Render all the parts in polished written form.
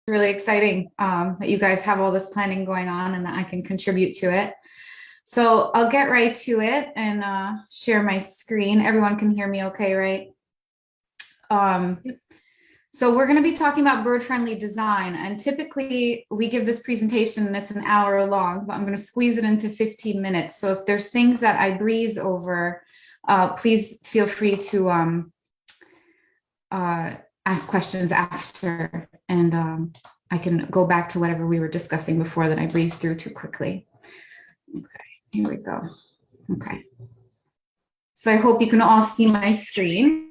Really exciting that you guys have all this planning going on and that I can contribute to it. So I'll get right to it and share my screen. Everyone can hear me okay, right? Um, so we're going to be talking about bird-friendly design, and typically we give this presentation and it's an hour long, but I'm going to squeeze it into 15 minutes. So if there's things that I breeze over, please feel free to ask questions after, and I can go back to whatever we were discussing before that I breezed through too quickly. Okay, here we go. Okay. So I hope you can all see my screen.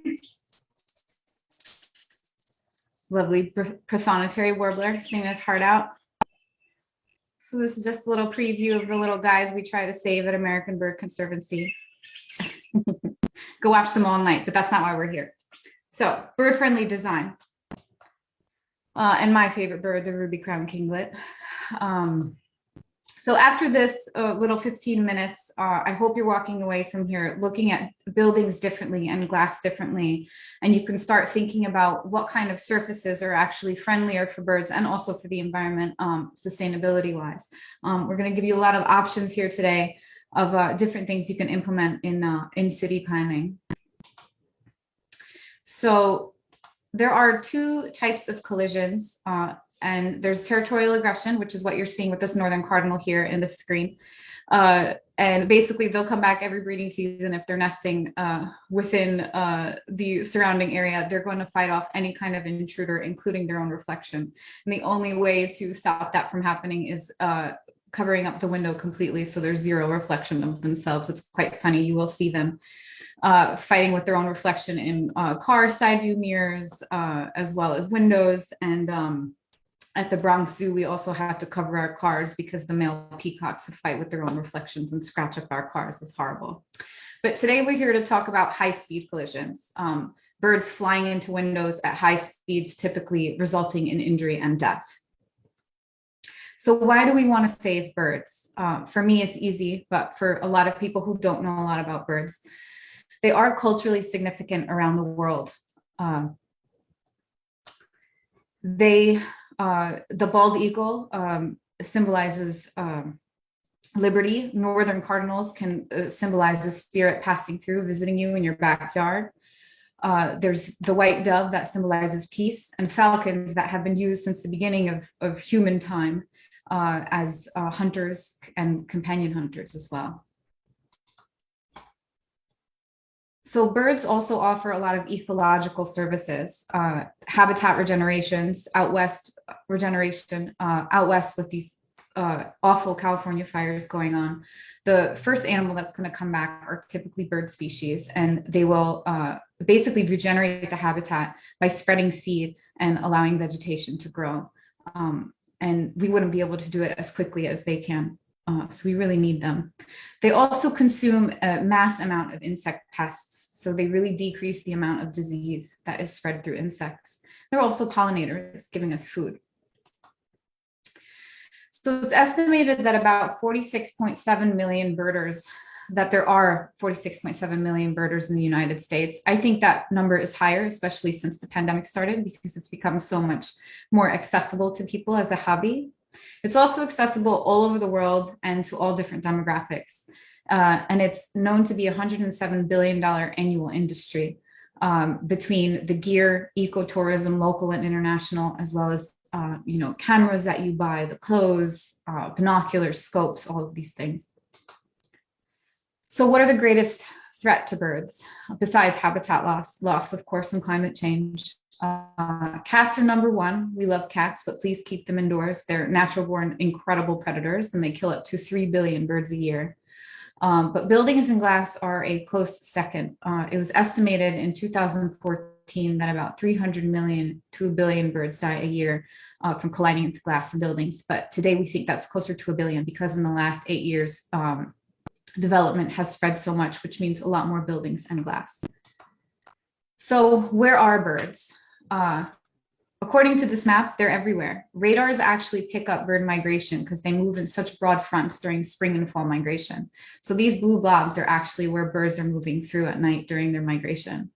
Lovely prothonotary warbler singing his heart out. So this is just a little preview of the little guys we try to save at American Bird Conservancy. Go watch them all night, but that's not why we're here. So bird-friendly design. And my favorite bird, the ruby-crowned kinglet. So after this little 15 minutes, I hope you're walking away from here looking at buildings differently and glass differently. And you can start thinking about what kind of surfaces are actually friendlier for birds and also for the environment, sustainability-wise. We're going to give you a lot of options here today of different things you can implement in city planning. So there are two types of collisions. And there's territorial aggression, which is what you're seeing with this northern cardinal here in the screen. And basically they'll come back every breeding season if they're nesting within the surrounding area. They're going to fight off any kind of intruder, including their own reflection. And the only way to stop that from happening is covering up the window completely so there's zero reflection of themselves. It's quite funny. You will see them fighting with their own reflection in car side view mirrors, as well as windows. And at the Bronx Zoo, we also have to cover our cars because the male peacocks who fight with their own reflections and scratch up our cars is horrible. But today we're here to talk about high-speed collisions. Birds flying into windows at high speeds, typically resulting in injury and death. So why do we want to save birds? For me, it's easy, but for a lot of people who don't know a lot about birds, they are culturally significant around the world. The bald eagle symbolizes liberty. Northern cardinals can symbolize the spirit passing through, visiting you in your backyard. There's the white dove that symbolizes peace, and falcons that have been used since the beginning of human time as hunters and companion hunters as well. So birds also offer a lot of ecological services, habitat regenerations, out west regeneration, out west with these awful California fires going on. The first animal that's going to come back are typically bird species, and they will basically regenerate the habitat by spreading seed and allowing vegetation to grow. And we wouldn't be able to do it as quickly as they can. So we really need them. They also consume a mass amount of insect pests. So they really decrease the amount of disease that is spread through insects. They're also pollinators, giving us food. So it's estimated that about 46.7 million birders, that there are 46.7 million birders in the United States. I think that number is higher, especially since the pandemic started, because it's become so much more accessible to people as a hobby. It's also accessible all over the world and to all different demographics. And it's known to be a $107 billion annual industry between the gear, ecotourism, local and international, as well as cameras that you buy, the clothes, binoculars, scopes, all of these things. So what are the greatest threat to birds besides habitat loss, of course, and climate change? Cats are number one. We love cats, but please keep them indoors. They're natural born incredible predators, and they kill up to 3 billion birds a year. But buildings and glass are a close second. It was estimated in 2014 that about 300 million to 1 billion birds die a year from colliding into glass and buildings. But today we think that's closer to 1 billion because in the last 8 years, development has spread so much, which means a lot more buildings and glass. So where are birds? According to this map, they're everywhere. Radars actually pick up bird migration because they move in such broad fronts during spring and fall migration. So these blue blobs are actually where birds are moving through at night during their migration.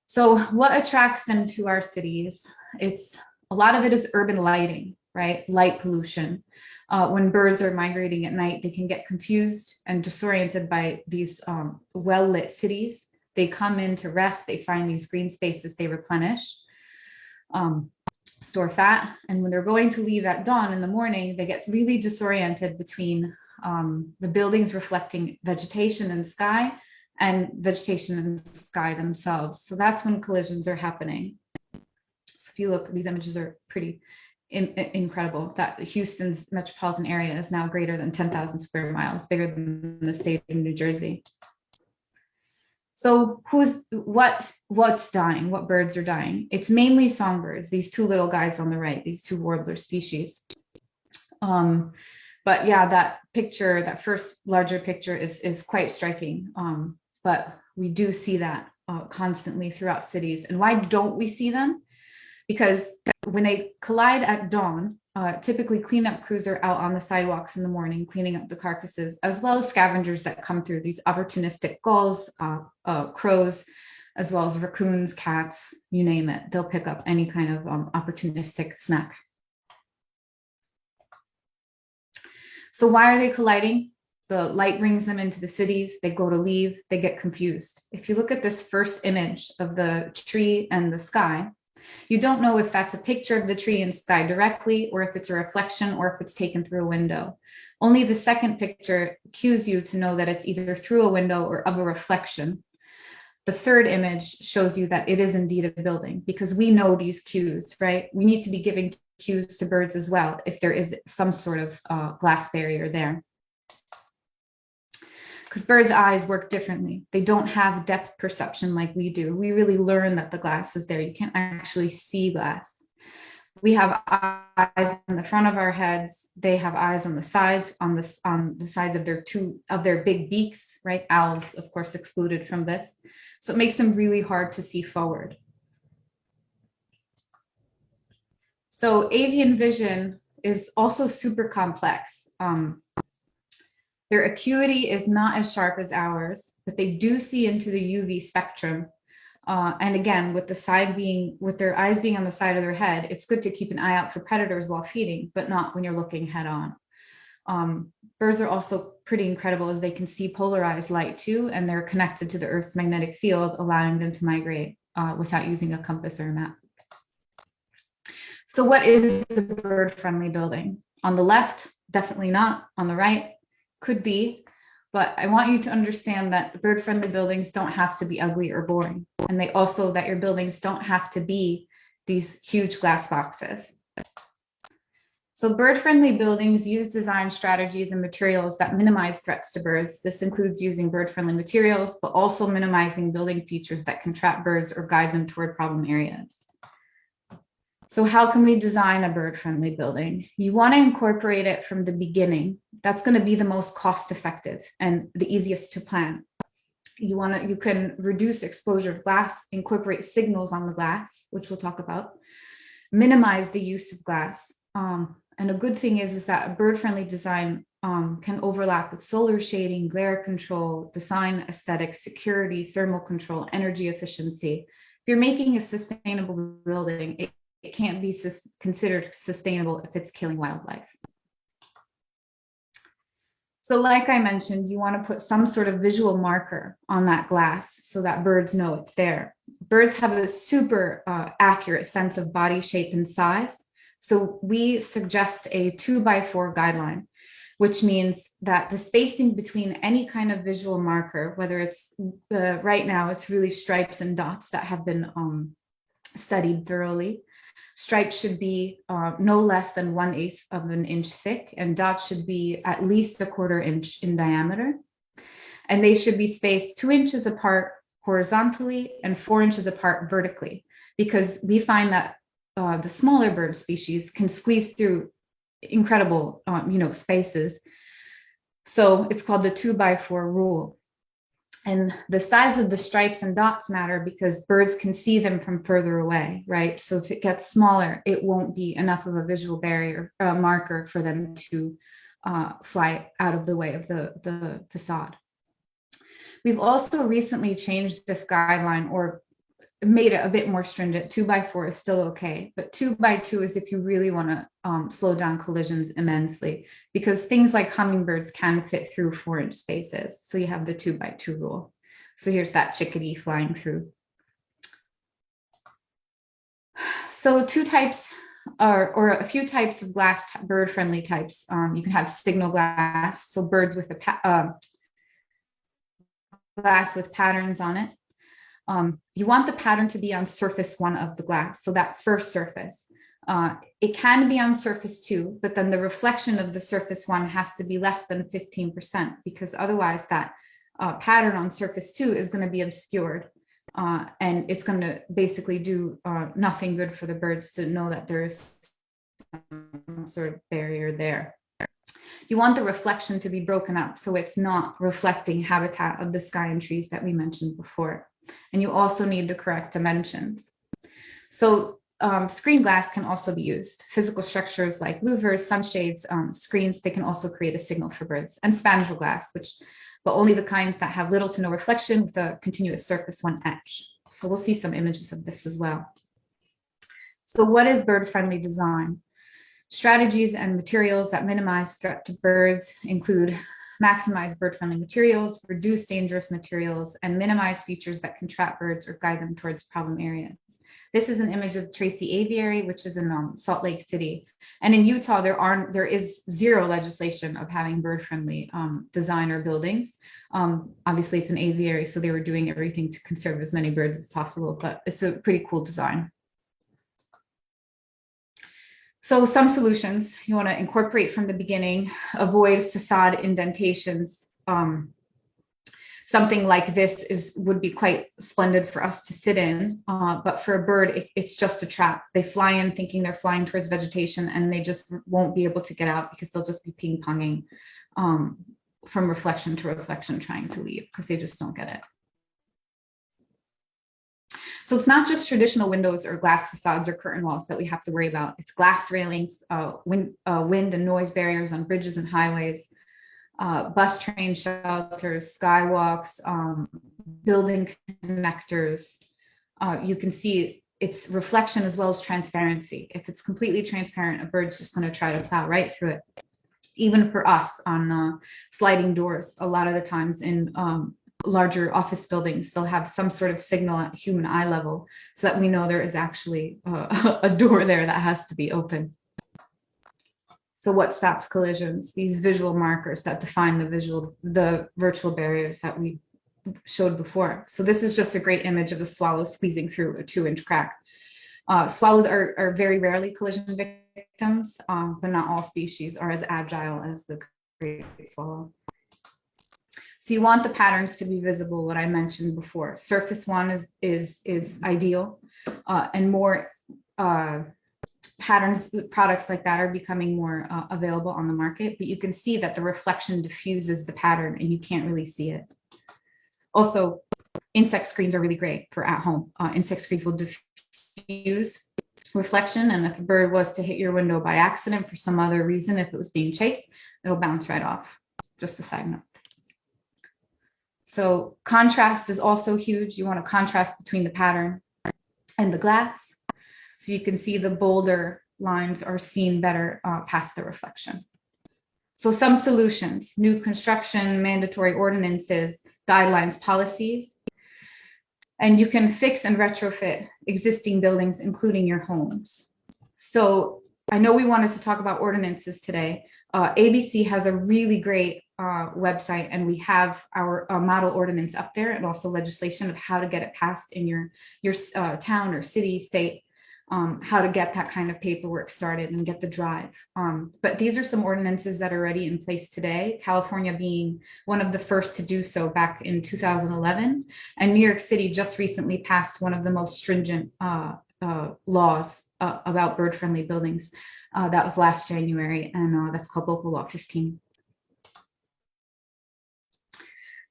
So what attracts them to our cities? It's A lot of it is urban lighting, right? Light pollution. When birds are migrating at night, they can get confused and disoriented by these well-lit cities. They come in to rest, they find these green spaces, they replenish, store fat. And when they're going to leave at dawn in the morning, they get really disoriented between the buildings reflecting vegetation in the sky and vegetation in the sky themselves. So that's when collisions are happening. So if you look, these images are pretty incredible, that Houston's metropolitan area is now greater than 10,000 square miles, bigger than the state of New Jersey. So what's dying? What birds are dying? It's mainly songbirds, these two little guys on the right, these two warbler species. But yeah, that picture, that first larger picture is quite striking. But we do see that constantly throughout cities. And why don't we see them? Because when they collide at dawn, typically cleanup crews are out on the sidewalks in the morning, cleaning up the carcasses, as well as scavengers that come through, these opportunistic gulls, crows, as well as raccoons, cats, you name it. They'll pick up any kind of opportunistic snack. So why are they colliding? The light brings them into the cities, they go to leave, they get confused. If you look at this first image of the tree and the sky, you don't know if that's a picture of the tree and sky directly, or if it's a reflection, or if it's taken through a window. Only the second picture cues you to know that it's either through a window or of a reflection. The third image shows you that it is indeed a building, because we know these cues, right? We need to be giving cues to birds as well if there is some sort of glass barrier there. Because birds' eyes work differently. They don't have depth perception like we do. We really learn that the glass is there. You can't actually see glass. We have eyes in the front of our heads. They have eyes on the sides, on the sides of their big beaks, right? Owls, of course, excluded from this. So it makes them really hard to see forward. So avian vision is also super complex. Their acuity is not as sharp as ours, but they do see into the UV spectrum. And again, with their eyes being on the side of their head, it's good to keep an eye out for predators while feeding, but not when you're looking head on. Birds are also pretty incredible as they can see polarized light too, and they're connected to the Earth's magnetic field, allowing them to migrate without using a compass or a map. So what is a bird-friendly building? On the left, definitely not. On the right, could be, but I want you to understand that bird-friendly buildings don't have to be ugly or boring. And they also, that your buildings don't have to be these huge glass boxes. So bird-friendly buildings use design strategies and materials that minimize threats to birds. This includes using bird-friendly materials, but also minimizing building features that can trap birds or guide them toward problem areas. So how can we design a bird-friendly building? You want to incorporate it from the beginning. That's going to be the most cost-effective and the easiest to plan. You can reduce exposure of glass, incorporate signals on the glass, which we'll talk about, minimize the use of glass. And a good thing is that a bird-friendly design can overlap with solar shading, glare control, design aesthetics, security, thermal control, energy efficiency. If you're making a sustainable building, it can't be considered sustainable if it's killing wildlife. So like I mentioned, you want to put some sort of visual marker on that glass so that birds know it's there. Birds have a super accurate sense of body shape and size. So we suggest a 2x4 guideline, which means that the spacing between any kind of visual marker, whether it's right now, it's really stripes and dots that have been studied thoroughly. Stripes should be no less than 1/8 of an inch thick, and dots should be at least 1/4 inch in diameter. And they should be spaced 2 inches apart horizontally and 4 inches apart vertically, because we find that the smaller bird species can squeeze through incredible spaces. So it's called the 2x4 rule. And the size of the stripes and dots matter because birds can see them from further away, right? So if it gets smaller, it won't be enough of a visual barrier marker for them to fly out of the way of the facade. We've also recently changed this guideline, or made it a bit more stringent. 2x4 is still okay, but 2x2 is if you really want to slow down collisions immensely, because things like hummingbirds can fit through 4-inch spaces. So you have the 2x2 rule. So here's that chickadee flying through. So two types or a few types of glass, bird friendly types. You can have signal glass, so birds with a glass with patterns on it. You want the pattern to be on surface 1 of the glass, so that first surface. It can be on surface 2, but then the reflection of the surface 1 has to be less than 15%, because otherwise that pattern on surface 2 is going to be obscured. And it's going to basically do nothing good for the birds to know that there is some sort of barrier there. You want the reflection to be broken up so it's not reflecting habitat of the sky and trees that we mentioned before. And you also need the correct dimensions. So screen glass can also be used. Physical structures like louvers, sunshades, screens, they can also create a signal for birds. And spandrel glass, but only the kinds that have little to no reflection with a continuous surface 1 etch. So we'll see some images of this as well. So what is bird-friendly design? Strategies and materials that minimize threat to birds include maximize bird-friendly materials, reduce dangerous materials, and minimize features that can trap birds or guide them towards problem areas. This is an image of Tracy Aviary, which is in Salt Lake City. And in Utah, there is zero legislation of having bird-friendly design or buildings. Obviously, it's an aviary, so they were doing everything to conserve as many birds as possible, but it's a pretty cool design. So some solutions you want to incorporate from the beginning, avoid facade indentations. Something like this would be quite splendid for us to sit in, but for a bird, it's just a trap. They fly in thinking they're flying towards vegetation, and they just won't be able to get out because they'll just be ping-ponging from reflection to reflection trying to leave because they just don't get it. So it's not just traditional windows or glass facades or curtain walls that we have to worry about. It's glass railings, wind and noise barriers on bridges and highways, bus train shelters, skywalks, building connectors. You can see it's reflection as well as transparency. If it's completely transparent, a bird's just going to try to plow right through it. Even for us on sliding doors, a lot of the times in larger office buildings, they'll have some sort of signal at human eye level so that we know there is actually a door there that has to be open. So what stops collisions? These visual markers that define the virtual barriers that we showed before. So this is just a great image of a swallow squeezing through a 2-inch crack. Swallows are very rarely collision victims, but not all species are as agile as the great swallow. So you want the patterns to be visible, what I mentioned before. Surface 1 is ideal, and more patterns, products like that are becoming more available on the market, but you can see that the reflection diffuses the pattern and you can't really see it. Also, insect screens are really great for at home. Insect screens will diffuse reflection, and if a bird was to hit your window by accident for some other reason, if it was being chased, it'll bounce right off. Just a side note. So contrast is also huge. You want a contrast between the pattern and the glass. So you can see the bolder lines are seen better past the reflection. So some solutions: new construction, mandatory ordinances, guidelines, policies. And you can fix and retrofit existing buildings, including your homes. So I know we wanted to talk about ordinances today. ABC has a really great website, and we have our model ordinance up there, and also legislation of how to get it passed in your town or city, state, how to get that kind of paperwork started and get the drive. But these are some ordinances that are already in place today, California being one of the first to do so back in 2011. And New York City just recently passed one of the most stringent laws about bird-friendly buildings. That was last January, and that's called Local Law 15.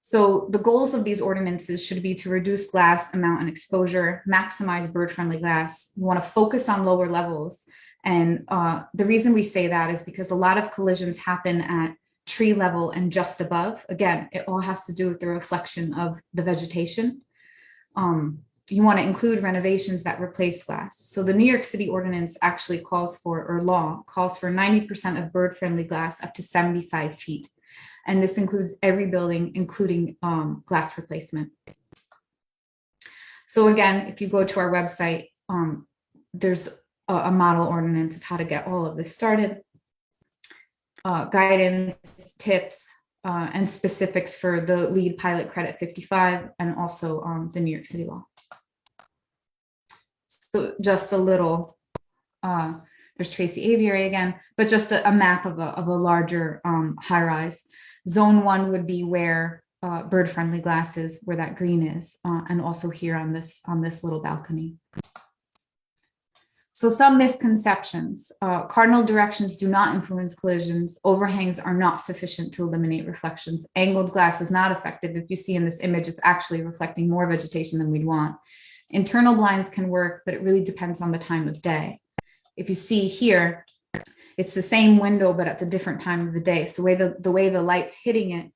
So the goals of these ordinances should be to reduce glass amount and exposure, maximize bird-friendly glass. You want to focus on lower levels. And the reason we say that is because a lot of collisions happen at tree level and just above. Again, it all has to do with the reflection of the vegetation. you want to include renovations that replace glass. So the New York City ordinance actually calls for, or law calls for 90% of bird-friendly glass up to 75 feet. And this includes every building, including glass replacement. So again, if you go to our website, there's a model ordinance of how to get all of this started, guidance, tips, and specifics for the LEED pilot credit 55 and also the New York City law. So just a little, there's Tracy Aviary again, but just a map of a larger high rise. Zone 1 would be where bird-friendly glass is, where that green is, and also here on this little balcony. So some misconceptions. Cardinal directions do not influence collisions. Overhangs are not sufficient to eliminate reflections. Angled glass is not effective. If you see in this image, it's actually reflecting more vegetation than we'd want. Internal blinds can work, but it really depends on the time of day. If you see here, it's the same window, but at the different time of the day. So the way the light's hitting it,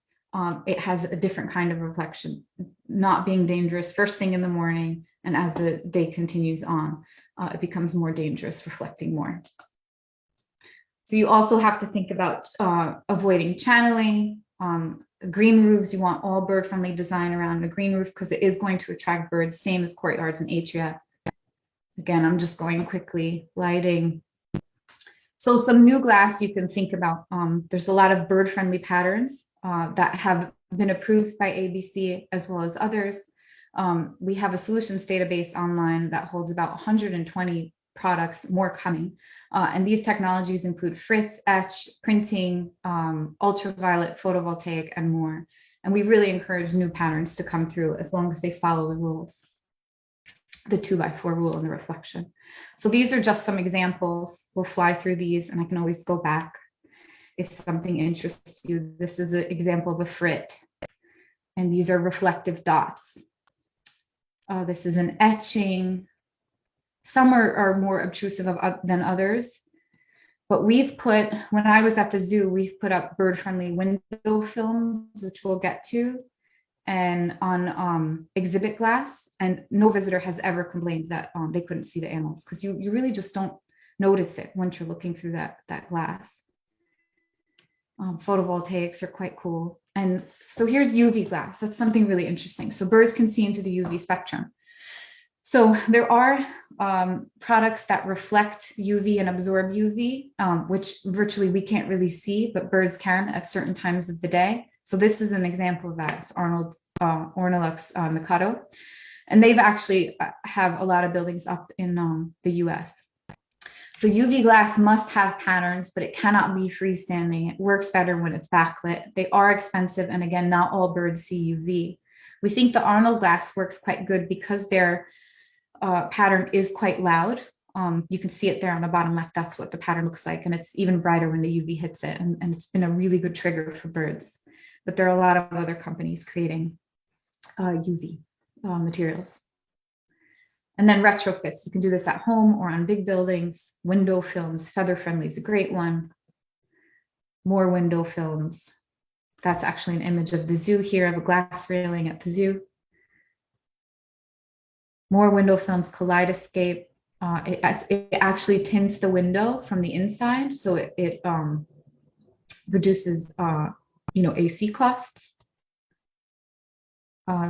it has a different kind of reflection, not being dangerous first thing in the morning. And as the day continues on, it becomes more dangerous, reflecting more. So you also have to think about avoiding channeling. Green roofs, you want all bird-friendly design around a green roof because it is going to attract birds, same as courtyards and atria. Again, I'm just going quickly. Lighting. So some new glass you can think about. There's a lot of bird-friendly patterns that have been approved by ABC as well as others. We have a solutions database online that holds about 120 products, more coming. And these technologies include fritz, etch, printing, ultraviolet, photovoltaic, and more. And we really encourage new patterns to come through as long as they follow the rules, the 2x4 rule and the reflection. So these are just some examples. We'll fly through these and I can always go back if something interests you. This is an example of a frit, and these are reflective dots. This is an etching. Some are more obtrusive than others, but we've put, when I was at the zoo, we've put up bird-friendly window films, which we'll get to, and on exhibit glass, and no visitor has ever complained that they couldn't see the animals, because you really just don't notice it once you're looking through that glass. Photovoltaics are quite cool. And so here's UV glass. That's something really interesting. So birds can see into the UV spectrum. So there are products that reflect UV and absorb UV, which virtually we can't really see, but birds can at certain times of the day. So this is an example of that. It's Ornilux Mikado. And they've actually have a lot of buildings up in the US. So UV glass must have patterns, but it cannot be freestanding. It works better when it's backlit. They are expensive. And again, not all birds see UV. We think the Arnold glass works quite good because their pattern is quite loud. You can see it there on the bottom left. That's what the pattern looks like. And it's even brighter when the UV hits it. And it's been a really good trigger for birds. But there are a lot of other companies creating UV materials. And then retrofits, you can do this at home or on big buildings. Window films, feather friendly is a great one. More window films. That's actually an image of the zoo here, of a glass railing at the zoo. More window films, Kaleidoscape. It actually tints the window from the inside, so it reduces AC costs.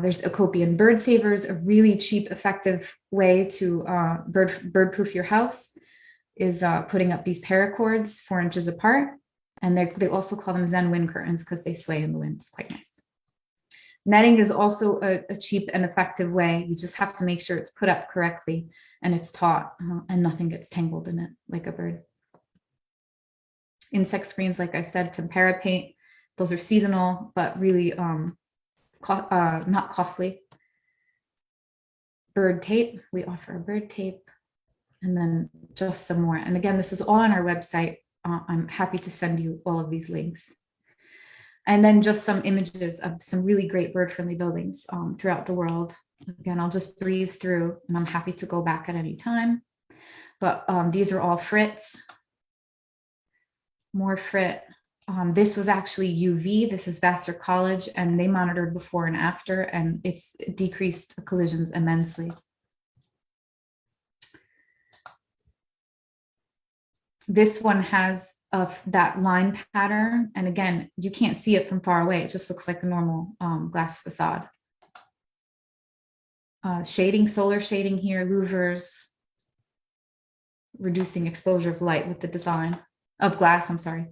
There's Acopian Bird Savers, a really cheap, effective way to bird-proof your house is putting up these paracords 4 inches apart. And they also call them Zen wind curtains because they sway in the wind. It's quite nice. Netting is also a cheap and effective way. You just have to make sure it's put up correctly and it's taut and nothing gets tangled in it like a bird. Insect screens, like I said, tempera paint. Those are seasonal, but really not costly. Bird tape, we offer a bird tape, and then just some more. And again, this is all on our website. I'm happy to send you all of these links. And then just some images of some really great bird-friendly buildings throughout the world. Again, I'll just breeze through and I'm happy to go back at any time. But these are all frits. More frit. This was actually UV. This is Vassar College, and they monitored before and after, and it's decreased collisions immensely. This one has that line pattern. And again, you can't see it from far away. It just looks like a normal glass facade. Shading, solar shading here, louvers, reducing exposure of light with the design of glass, I'm sorry,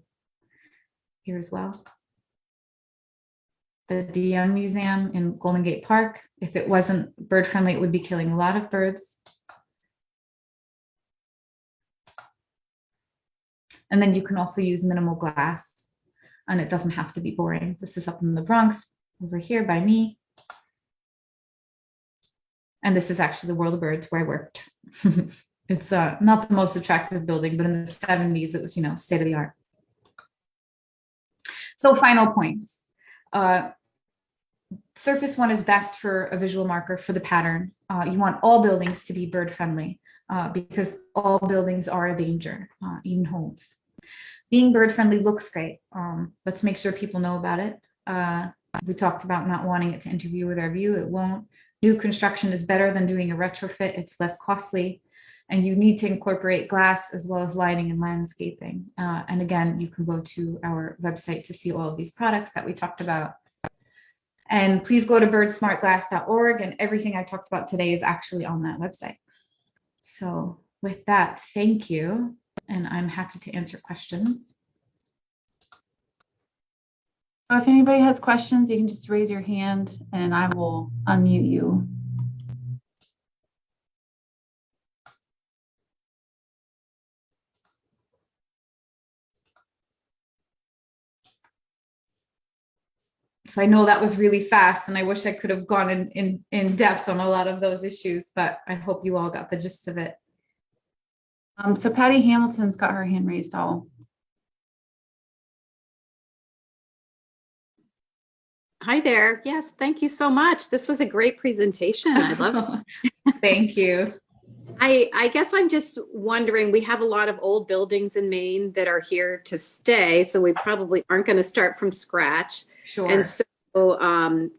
here as well. The De Young Museum in Golden Gate Park. If it wasn't bird friendly, it would be killing a lot of birds. And then you can also use minimal glass, and it doesn't have to be boring. This is up in the Bronx, over here by me. And this is actually the World of Birds where I worked. It's not the most attractive building, but in the 70s, it was, state of the art. So final points. Surface one is best for a visual marker for the pattern. You want all buildings to be bird friendly because all buildings are a danger, even homes. Being bird friendly looks great. Let's make sure people know about it. We talked about not wanting it to interfere with our view. It won't. New construction is better than doing a retrofit. It's less costly. And you need to incorporate glass as well as lighting and landscaping. And again, you can go to our website to see all of these products that we talked about. And please go to birdsmartglass.org, and everything I talked about today is actually on that website. So with that, thank you. And I'm happy to answer questions. If anybody has questions, you can just raise your hand and I will unmute you. So I know that was really fast, and I wish I could have gone in depth on a lot of those issues, but I hope you all got the gist of it. So Patty Hamilton's got her hand raised all. Hi there. Yes, thank you so much. This was a great presentation. I love it. Thank you. I guess I'm just wondering, we have a lot of old buildings in Maine that are here to stay, so we probably aren't going to start from scratch. Sure. And so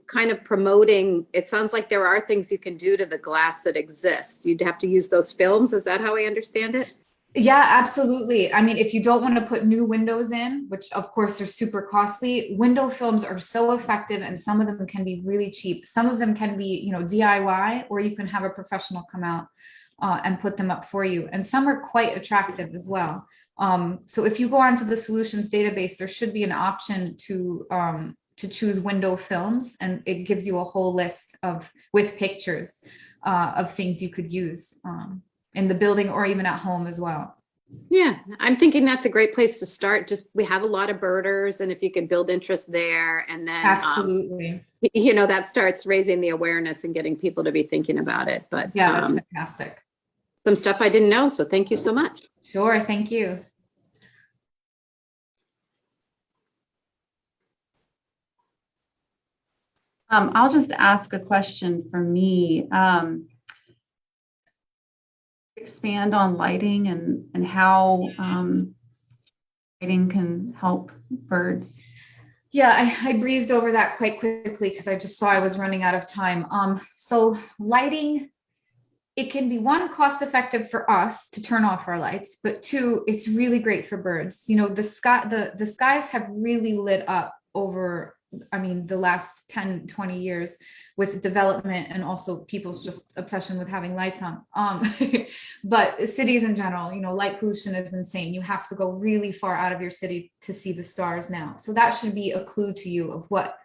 kind of promoting, it sounds like there are things you can do to the glass that exists. You'd have to use those films. Is that how I understand it? Yeah, absolutely. I mean, if you don't want to put new windows in, which of course are super costly, window films are so effective, and some of them can be really cheap. Some of them can be, DIY, or you can have a professional come out and put them up for you. And some are quite attractive as well. So if you go onto the solutions database, there should be an option to choose window films, and it gives you a whole list with pictures of things you could use in the building or even at home as well. Yeah, I'm thinking that's a great place to start. Just, we have a lot of birders, and if you could build interest there, and then absolutely, that starts raising the awareness and getting people to be thinking about it. But yeah, that's fantastic. Some stuff I didn't know, so thank you so much. Sure, thank you. I'll just ask a question for me. Expand on lighting and how lighting can help birds. Yeah, I breezed over that quite quickly because I just saw I was running out of time. So lighting, it can be one, cost effective for us to turn off our lights, but two, it's really great for birds. The skies have really lit up over, the last 10, 20 years with development and also people's just obsession with having lights on. But cities in general, light pollution is insane. You have to go really far out of your city to see the stars now. So that should be a clue to you of what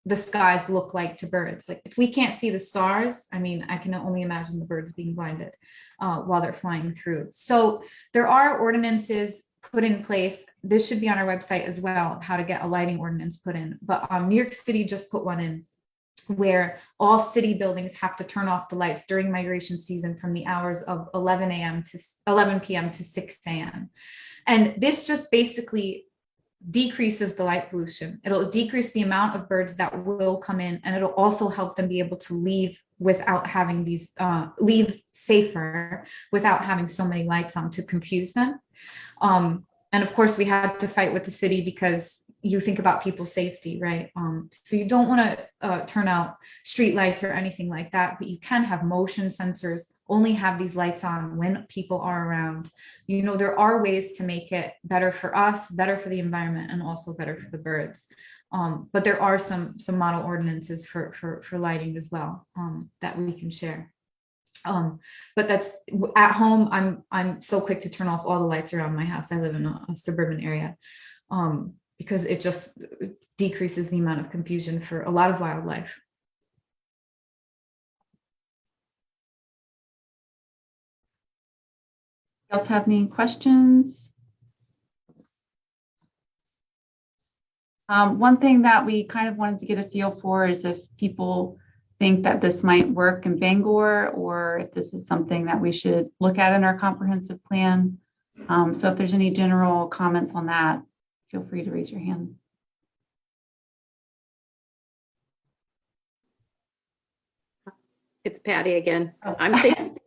the skies look like to birds. Like, if we can't see the stars, I can only imagine the birds being blinded while they're flying through. So there are ordinances put in place. This should be on our website as well, how to get a lighting ordinance put in. But New York City just put one in where all city buildings have to turn off the lights during migration season from the hours of 11 p.m. to 6 a.m. And this just basically decreases the light pollution. It'll decrease the amount of birds that will come in, and it'll also help them be able to leave without having leave safer without having so many lights on to confuse them. And of course, we had to fight with the city because you think about people's safety, right? So you don't want to turn out street lights or anything like that, but you can have motion sensors only have these lights on when people are around. There are ways to make it better for us, better for the environment, and also better for the birds. But there are some model ordinances for lighting as well, that we can share. But that's at home. I'm so quick to turn off all the lights around my house. I live in a suburban area, because it just decreases the amount of confusion for a lot of wildlife. Else have any questions? One thing that we kind of wanted to get a feel for is if people think that this might work in Bangor, or if this is something that we should look at in our comprehensive plan. So if there's any general comments on that, feel free to raise your hand. It's Patty again. Oh. I'm thinking,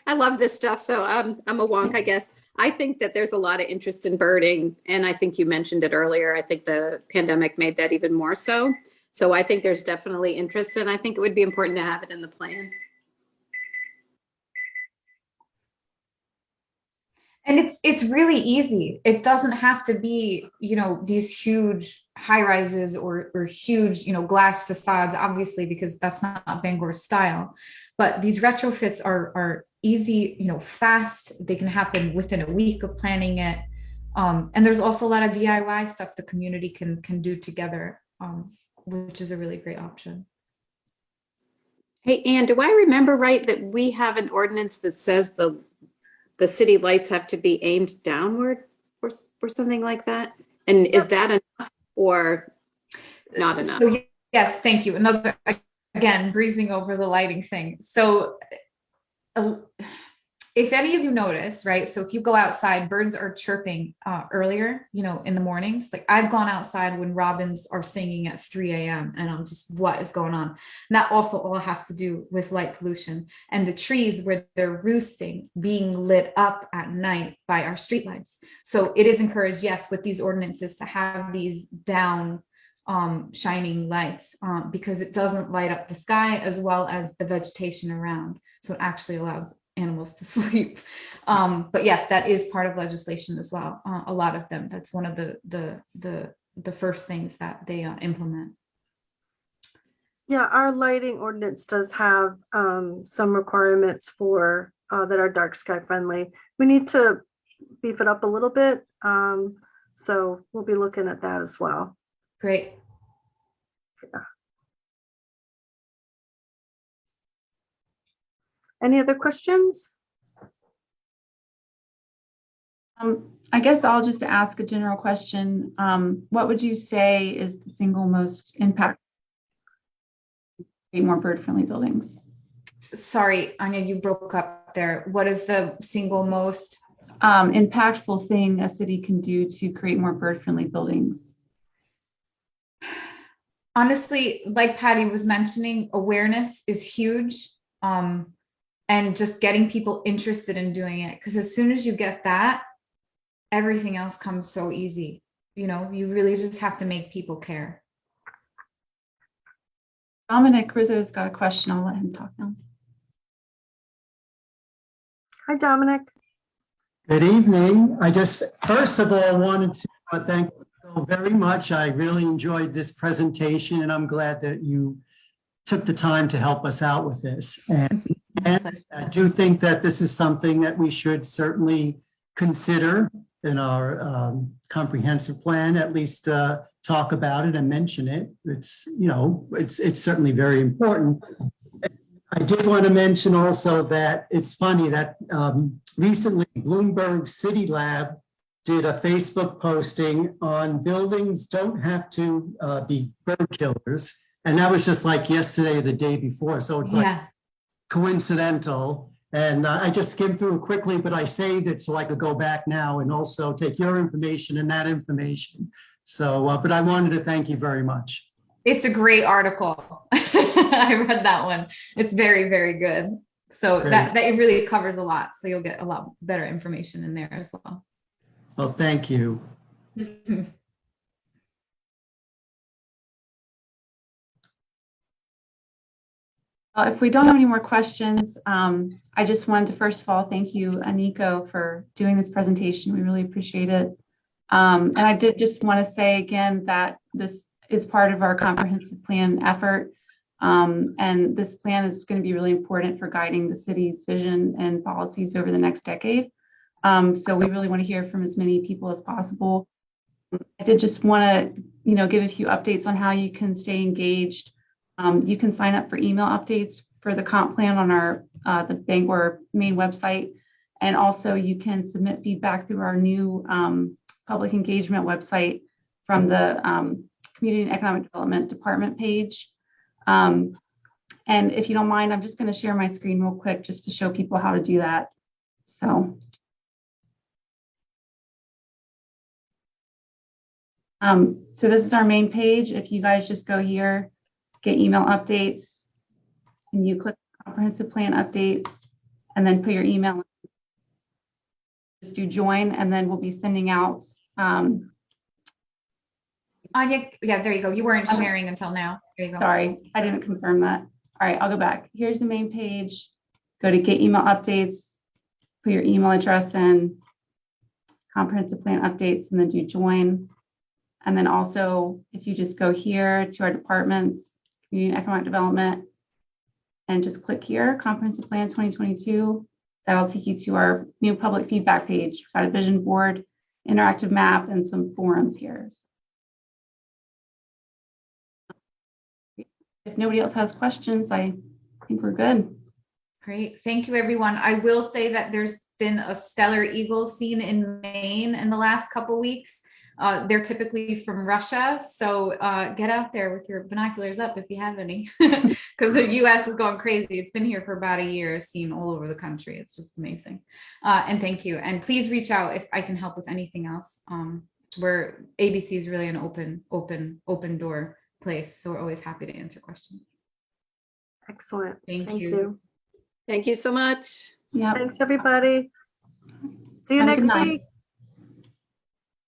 I love this stuff, so I'm a wonk, I guess. I think that there's a lot of interest in birding, and I think you mentioned it earlier. I think the pandemic made that even more so. So I think there's definitely interest, and I think it would be important to have it in the plan. And it's really easy. It doesn't have to be, these huge high rises or huge, glass facades, obviously, because that's not Bangor's style. But these retrofits are easy, fast. They can happen within a week of planning it. And there's also a lot of DIY stuff the community can do together, which is a really great option. Hey, Ann, do I remember right that we have an ordinance that says the city lights have to be aimed downward or something like that? And is that enough or not enough? So, yes, thank you. Again, breezing over the lighting thing. So if any of you notice, right? So if you go outside, birds are chirping earlier, in the mornings. Like I've gone outside when robins are singing at 3 a.m. and I'm just, what is going on? And that also all has to do with light pollution and the trees where they're roosting being lit up at night by our streetlights. So it is encouraged, yes, with these ordinances to have these down shining lights, because it doesn't light up the sky as well as the vegetation around. So it actually allows animals to sleep. But yes, that is part of legislation as well. A lot of them. That's one of the first things that they implement. Yeah, our lighting ordinance does have some requirements for that are dark sky friendly. We need to beef it up a little bit. So we'll be looking at that as well. Great. Yeah. Any other questions? I guess I'll just ask a general question. What would you say is the single most impact more bird-friendly buildings? Sorry, Anya, you broke up there. What is the single most impactful thing a city can do to create more bird-friendly buildings? Honestly, like Patty was mentioning, awareness is huge. And just getting people interested in doing it. Because as soon as you get that, everything else comes so easy. You really just have to make people care. Dominic Rizzo's got a question. I'll let him talk now. Hi, Dominic. Good evening. I just, first of all, wanted to thank you very much. I really enjoyed this presentation, and I'm glad that you took the time to help us out with this. And I do think that this is something that we should certainly consider in our comprehensive plan, at least talk about it and mention it. It's, it's certainly very important. I did want to mention also that it's funny that recently Bloomberg City Lab did a Facebook posting on buildings don't have to be bird killers. And that was just like yesterday or the day before. So it's like coincidental. And I just skimmed through it quickly, but I saved it so I could go back now and also take your information and that information. So, but I wanted to thank you very much. It's a great article. I read that one. It's very, very good. So that it really covers a lot. So you'll get a lot better information in there as well. Well, thank you. If we don't have any more questions, I just wanted to first of all thank you, Aniko, for doing this presentation. We really appreciate it. And I did just want to say again that this is part of our comprehensive plan effort. And this plan is going to be really important for guiding the city's vision and policies over the next decade. So we really want to hear from as many people as possible. I did just want to, give a few updates on how you can stay engaged. You can sign up for email updates for the comp plan on our the Bangor main website. And also you can submit feedback through our new public engagement website from the Community and Economic Development Department page. And if you don't mind, I'm just going to share my screen real quick just to show people how to do that. So this is our main page. If you guys just go here, get email updates, and you click comprehensive plan updates, and then put your email. Just do join, and then we'll be sending out. Anya, yeah, there you go. You weren't sharing until now. There you go. Sorry, I didn't confirm that. All right, I'll go back. Here's the main page. Go to get email updates, put your email address in, comprehensive plan updates, and then do join. And then also, if you just go here to our departments, Community and Economic Development, and just click here, Comprehensive Plan 2022, that'll take you to our new public feedback page. We've got a vision board, interactive map, and some forums here. If nobody else has questions, I think we're good. Great. Thank you, everyone. I will say that there's been a stellar eagle seen in Maine in the last couple weeks. They're typically from Russia. So get out there with your binoculars up if you have any, because the US is going crazy. It's been here for about a year, seen all over the country. It's just amazing. And thank you. And please reach out if I can help with anything else. Where ABC is really an open door place. So we're always happy to answer questions. Excellent. Thank Thank you. you. Thank you so much. Yeah. Thanks, everybody. See you Have a good next night. week.